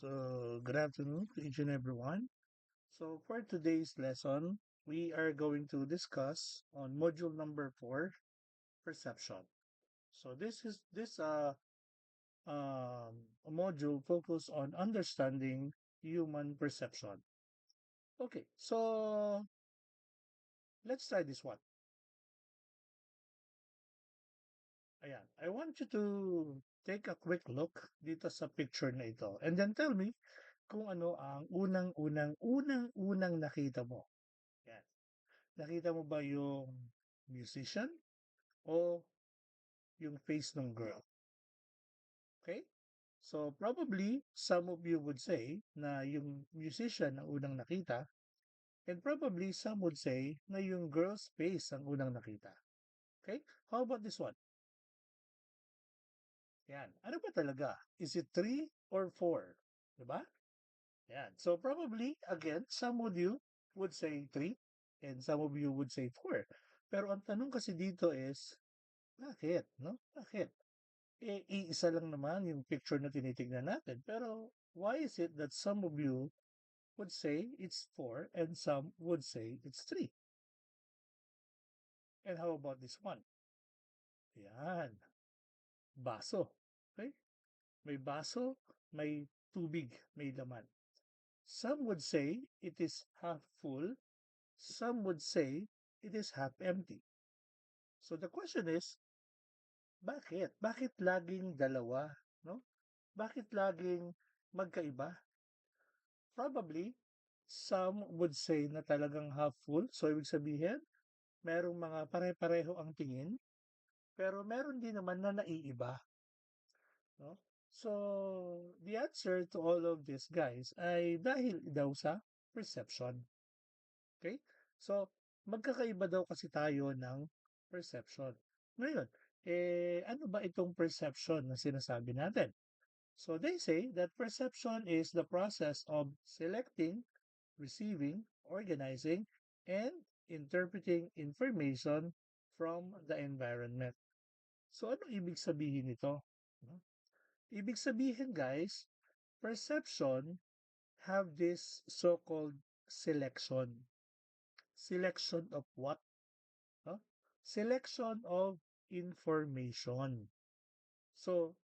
So, good afternoon to each and everyone. So, for today's lesson, we are going to discuss on module number 4, perception. So, this a module focused on understanding human perception. Okay, so let's try this one. Ayan, I want you to take a quick look dito sa picture na ito and then tell me kung ano ang unang-unang nakita mo. Yan. Nakita mo ba yung musician o yung face ng girl? Okay? So probably some of you would say na yung musician ang unang nakita and probably some would say na yung girl's face ang unang nakita. Okay? How about this one? Yan. Ano ba talaga? Is it 3 or 4? Diba? Yan. So probably, again, some of you would say 3 and some of you would say 4. Pero ang tanong kasi dito is, bakit? No? Bakit? Eh, iisa lang naman yung picture na tinitignan natin. Pero why is it that some of you would say it's 4 and some would say it's 3? And how about this one? Yan. Baso. Okay? May baso, may tubig, may laman. Some would say it is half full. Some would say it is half empty. So the question is, bakit? Bakit laging dalawa? No? Bakit laging magkaiba? Probably, some would say na talagang half full. So, ibig sabihin, merong mga pare-pareho ang tingin, pero meron din naman na naiiba. No? So, the answer to all of this, guys, ay dahil daw sa perception. Okay? So, magkakaiba daw kasi tayo ng perception. Ngayon, ano ba itong perception na sinasabi natin? So, they say that perception is the process of selecting, receiving, organizing, and interpreting information from the environment. So, ano ibig sabihin nito? No? Ibig sabihin, guys, perception have this so-called selection. Selection of what? No? Selection of information. So,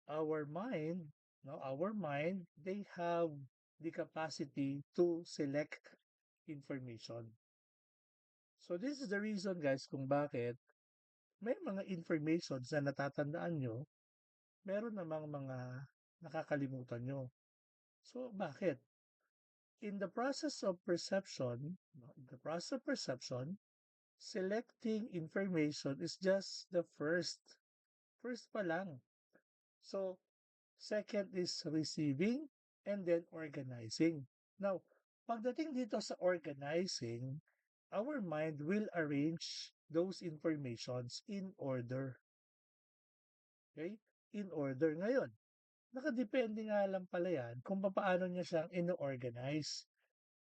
our mind, no, our mind, they have the capacity to select information. So this is the reason guys kung bakit may mga informations na natatandaan nyo, meron namang mga nakakalimutan nyo. So bakit? In the process of perception, no, in the process of perception, selecting information is just the first pa lang. So second is receiving and then organizing. Now, pagdating dito sa organizing, our mind will arrange those informations in order. Okay? In order. Ngayon, nakadepende nga lang pala yan kung paano niya siyang ino-organize.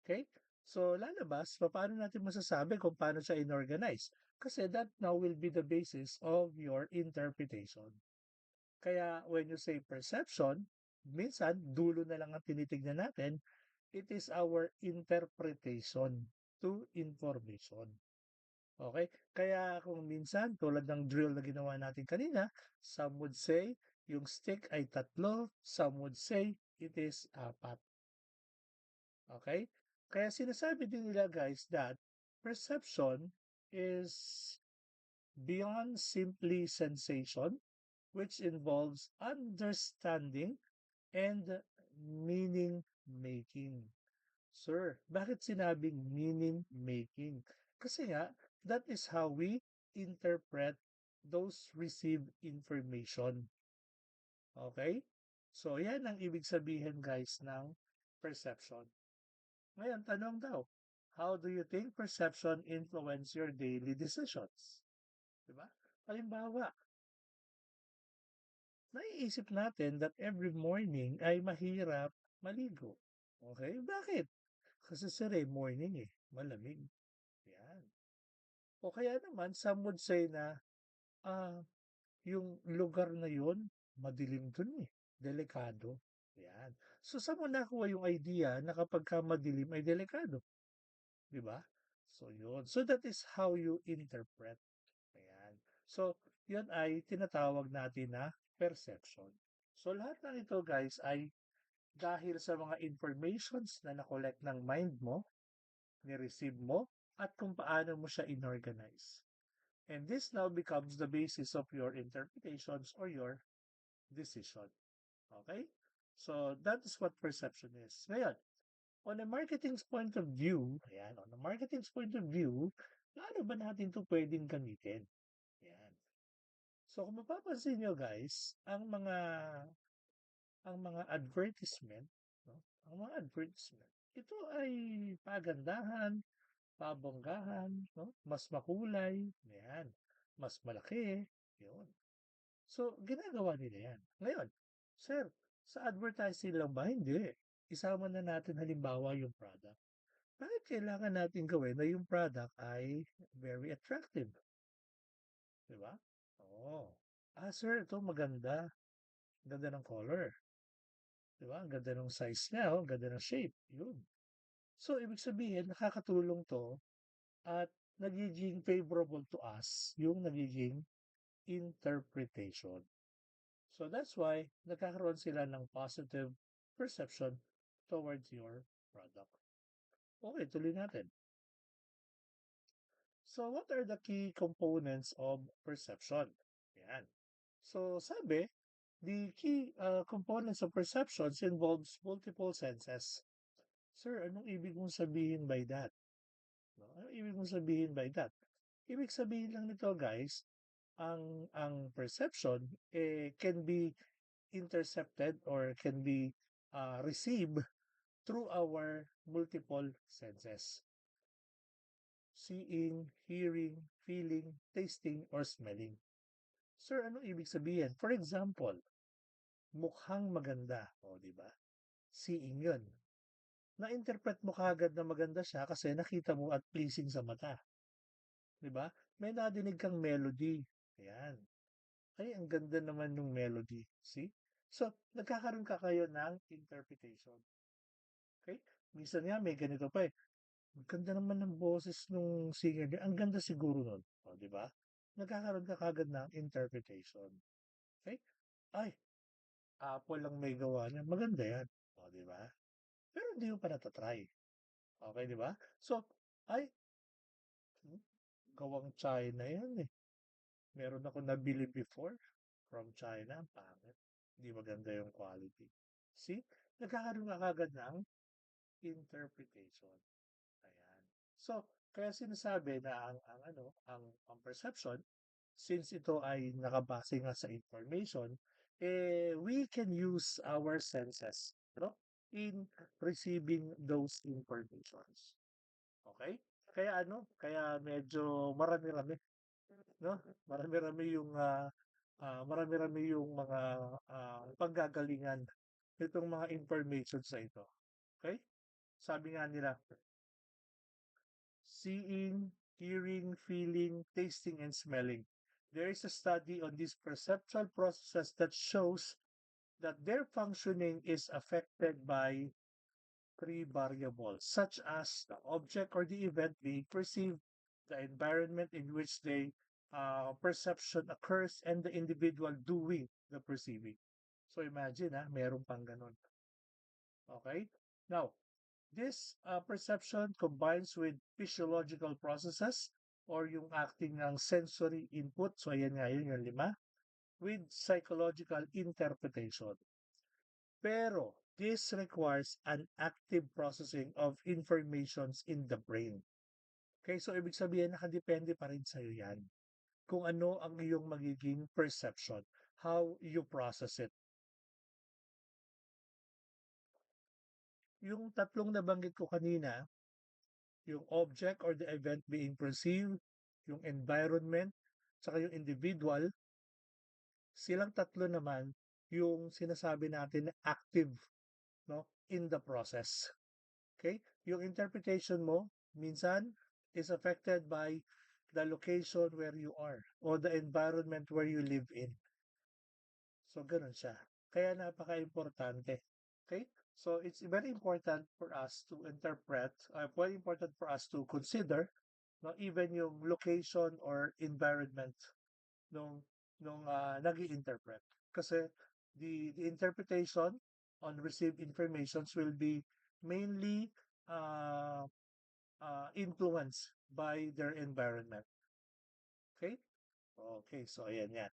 Okay? So, lalabas, paano natin masasabi kung paano siya inorganize? Kasi that now will be the basis of your interpretation. Kaya when you say perception, minsan dulo na lang ang tinitignan natin, it is our interpretation to information. Okay? Kaya kung minsan, tulad ng drill na ginawa natin kanina, some would say yung stick ay 3, some would say it is 4. Okay? Kaya sinasabi din nila guys that perception is beyond simply sensation, which involves understanding and meaning making. Sir, bakit sinabing meaning making? Kasi nga, that is how we interpret those received information. Okay? So, yan ang ibig sabihin guys ng perception. Ngayon, tanong daw, how do you think perception influence your daily decisions? Diba? Halimbawa, naiisip natin that every morning ay mahirap maligo. Okay? Bakit? Kasi sir, morning malamig. Yan. O kaya naman, some would say na, yung lugar na yun, madilim dun delikado. Yan. So saan mo nakuha yung idea na kapagka madilim ay delikado, 'di ba? So yun. So that is how you interpret. Ayan. So yun ay tinatawag natin na perception. So lahat ng ito guys ay dahil sa mga informations na na-collect ng mind mo, ni-receive mo, at kung paano mo siya inorganize. And this now becomes the basis of your interpretations or your decision. Okay? So that is what perception is. Ngayon, on a marketing's point of view, ayan, on a marketing's point of view, paano ba natin ito pwedeng gamitin? Ayan. So kung mapapansin nyo guys, ang mga advertisement, no? Ang mga advertisement, ito ay pagandahan, pabonggahan, no? Mas makulay, ayan, mas malaki, yun. So, ginagawa nila yan. Ngayon, sir, sa advertising lang ba? Hindi. Isama na natin halimbawa yung product. Bakit kailangan natin gawin na yung product ay very attractive? Di ba? Oo. Ah, sir, ito maganda. Ganda ng color. Di ba? Ang ganda ng size niya, oh. Ang ganda ng shape. Yun. So, ibig sabihin, nakakatulong to at nagiging favorable to us yung nagiging interpretation. So that's why nagkakaroon sila ng positive perception towards your product. Okay, tuloy natin. So what are the key components of perception? Yan. So sabi, the key components of perceptions involves multiple senses. Sir, anong ibig mong sabihin by that? No? Anong ibig mong sabihin by that? Ibig sabihin lang nito guys, ang perception can be intercepted or can be received through our multiple senses. Seeing, hearing, feeling, tasting, or smelling. Sir, ano ibig sabihin? For example, mukhang maganda. O, di ba? Seeing yun. Na-interpret mo kagad na maganda siya kasi nakita mo at pleasing sa mata. Di ba? May nadinig kang melody. Ayan. Ay, ang ganda naman ng melody. See? So, nagkakaroon ka kayo ng interpretation. Okay? Minsan nga may ganito pa eh. Ang ganda naman ng boses nung singer niya. Ang ganda siguro nun. O, di ba? Nagkakaroon ka kagad ng interpretation. Okay? Ay, Apple lang may gawa niya. Maganda yan. O, di ba? Pero hindi mo pa natatry. Okay, di ba? So, ay, hmm, gawang China yan eh. Meron ako nabili before from China. Ang pangit. Hindi maganda yung quality. See? Nagkakaroon ka kagad ng interpretation. Ayan. So, kaya sinasabi na ang perception, since ito ay nakabase nga sa information, we can use our senses, no, in receiving those informations. Okay? Kaya medyo marami-rami, no? Marami-rami yung mga panggagalingan nitong mga information sa ito. Okay? Sabi nga nila, seeing, hearing, feeling, tasting, and smelling. There is a study on these perceptual processes that shows that their functioning is affected by three variables, such as the object or the event being perceived, the environment in which the perception occurs, and the individual doing the perceiving. So imagine, meron pang ganun. Okay? Now, this perception combines with physiological processes or yung acting ng sensory input. So, ayan nga yun, yung lima. With psychological interpretation. Pero, this requires an active processing of informations in the brain. Okay, so ibig sabihin, nakadepende pa rin sa'yo yan. Kung ano ang iyong magiging perception. How you process it. Yung tatlong nabanggit ko kanina, yung object or the event being perceived, yung environment, saka yung individual, silang tatlo naman yung sinasabi natin na active, no, in the process. Okay? Yung interpretation mo minsan is affected by the location where you are or the environment where you live in. So, ganun siya. Kaya napaka-importante. Okay? So it's very important for us to interpret, very important for us to consider, no, even yung location or environment nung nag-i-interpret. Kasi the interpretation on received informations will be mainly uh, influenced by their environment. Okay? Okay, so ayan yan.